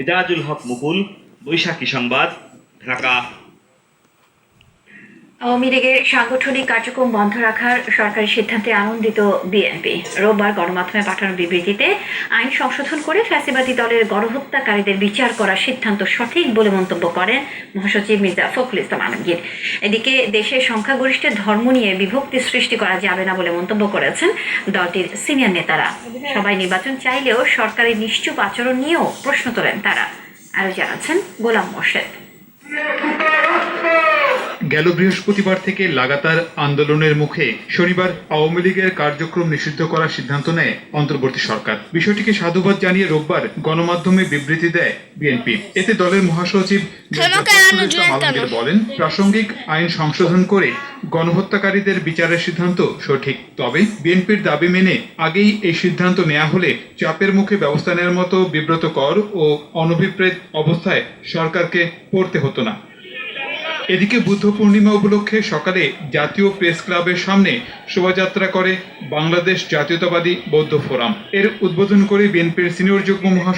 এজাজুল হক মুকুল, বৈশাখী সংবাদ, ঢাকা। আওয়ামী লীগের সাংগঠনিক কার্যক্রম বন্ধ রাখার সরকারি সিদ্ধান্তে আনন্দিত বিএনপি। রোববার গণমাধ্যমে পাঠানো বিবৃতিতে আইন সংশোধন করে ফ্যাসিবাদী দলের গণহত্যাকারীদের বিচার করার সিদ্ধান্ত সঠিক বলে মন্তব্য করেন মহাসচিব মির্জা ফখরুল ইসলাম আলমগীর। এদিকে দেশের সংখ্যাগরিষ্ঠের ধর্ম নিয়ে বিভক্তি সৃষ্টি করা যাবে না বলে মন্তব্য করেছেন দলটির সিনিয়র নেতারা। সবাই নির্বাচন চাইলেও সরকারের নিশ্চুপ আচরণ নিয়েও প্রশ্ন তোলেন তারা। আরও জানাচ্ছেন গোলাম মোর্শেদ। গেল বৃহস্পতিবার থেকে লাগাতার আন্দোলনের মুখে শনিবার আওয়ামী লীগের কার্যক্রম নিষিদ্ধ করার সিদ্ধান্ত নেয় অন্তর্বর্তী সরকার। বিষয়টিকে সাধুবাদ জানিয়ে রোববার গণমাধ্যমে বিবৃতি দেয় বিএনপি। এতে দলের মহাসচিব আলমগীর বলেন, প্রাসঙ্গিক আইন সংশোধন করে গণহত্যাকারীদের বিচারের সিদ্ধান্ত সঠিক। তবে বিএনপির দাবি মেনে আগেই এই সিদ্ধান্ত নেওয়া হলে চাপের মুখে ব্যবস্থা নেওয়ার মতো বিব্রতকর ও অনভিপ্রেত অবস্থায় সরকারকে পড়তে হতো না। এদিকে বুদ্ধ পূর্ণিমা উপলক্ষে সকালে জাতীয় প্রেস ক্লাবের সামনে শোভাযাত্রা করে বাংলাদেশ জাতীয়তাবাদী বৌদ্ধ ফোরাম। এর উদ্বোধন করে বিএনপির সিনিয়র যুগ্ম মহাসচিব